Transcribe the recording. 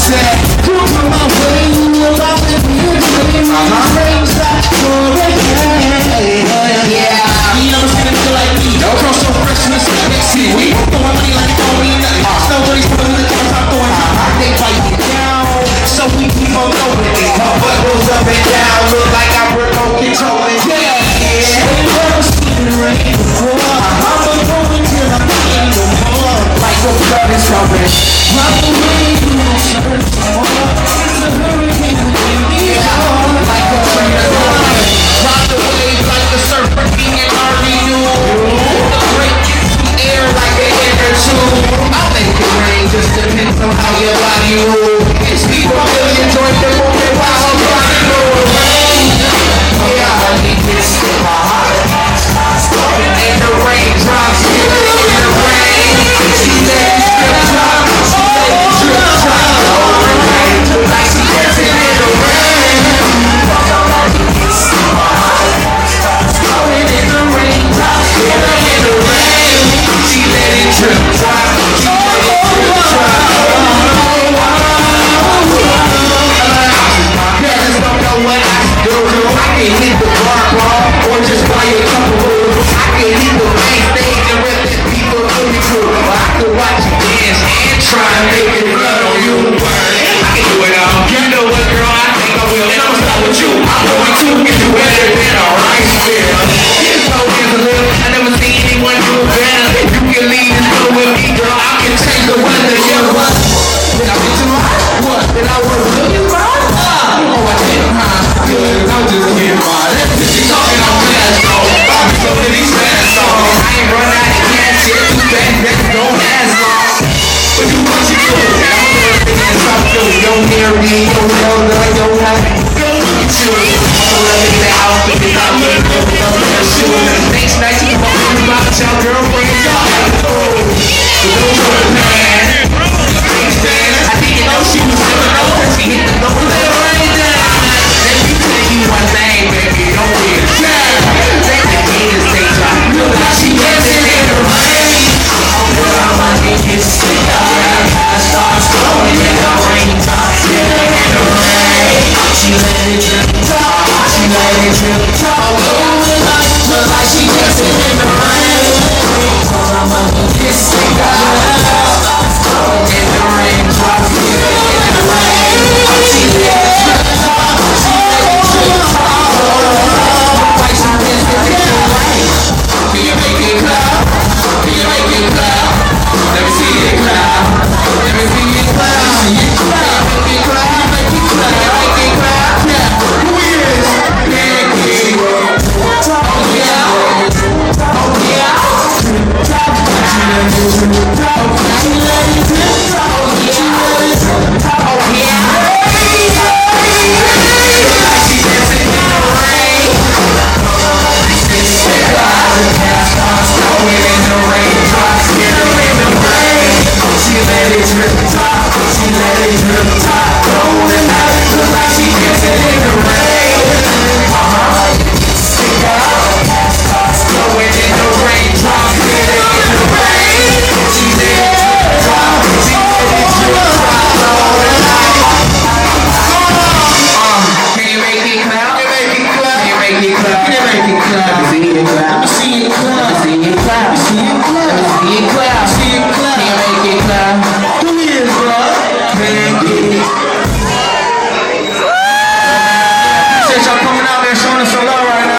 said, come on my way, you about to be a dream. My brain's not for it. Yeah, you never seen a nigga like me. No girl so fresh in the sexy. We throwing money like it don't mean nothing. Nobody's putting the top going high. They fight it down, so we keep on going. My butt goes up and down, look like I'm remote controlling. Yeah, ain't never seen the rain before. I'm a going till I'm ain't no more. Like a flood is coming. Run away, you won't search for more. It's a hurricane within me. Like a train of thought. Ride the wave like the surfer king and already knew. The break gets the air like an air tube. I'll make it rain, just depends on how your body moves. It's people million join the movement while I'm running through the rain. Yeah, I need this in my heart. And the rain drops, in the rain. She let it drip drop, she let it drip drop. Over rain, like she dancing in the rain. I need this in my heart. Blowing in the rain, drops, in the rain. She let it drip drop, she let it drip drop. I can hit the bar crawl, or just buy a couple rules. I can hit the main stage and rip that people put me through. Or I can watch you dance and try and make it blood on you. I can do it all. You know what, girl, I think I will. And I'ma start with you. I'm going to get you better than a rice beer. So here's a little, I never seen anyone do it better. You can leave this room with me, girl. I can change the weather. Yeah, what? Did I get too hot? What? Did I work millions hard? Oh, I didn't, huh? Good, I'm just getting mine. She talking on fast, though. I'm so in these fast songs. I ain't run out of gas yet. Too bad that don't last long. But you what you do? I'm a little bit in South Philly. Don't hear me, don't know that I don't have it. Go get you. I'm loving the house, but it's not looking good. I'm gonna shoot. Next night, you come up with my child girlfriend. Y'all have to go. But don't show the man. I didn't know she was living over. She hit the door, let her rain down. Let me tell you one thing, baby, don't be a child. They can get a stage drop. Look how she dancing in the rain. But I want to get sick of her. I start flowing in the rain. In the rain. She let it drip drop. She let it drip drop. Look like she dancing in the rain. But I want to get sick of her. In the rain, drop it in the rain. She let it drip drop. She let it drip drop. Like she dancing in the rain. Can you make it clap? Can you make it clap? Let me see it clap. Let me see it clap. Make it clap. Make it clap. Make it clap. Make it clap. Yeah. Who is? Nique. Oh yeah. Oh yeah. Drop. She let it drip drop. She let it drip drop. She let it drip drop. Oh yeah. She dancing in the rain. It's sick as the gas starts going in the rain. Drops in the rain. She let it drip drop. She let it drip drop. Rolling out, look like she dancing in the rain. Sick as the gas starts going in the rain. Drops in the rain. She let it drip drop. She let it drip drop. Rolling out. Can you make it clap? Can you make it clap? Can you make it clap? Can you make it clap? Let me see it clap. Let me see it clap. Let me see it clap. Let me see it clap.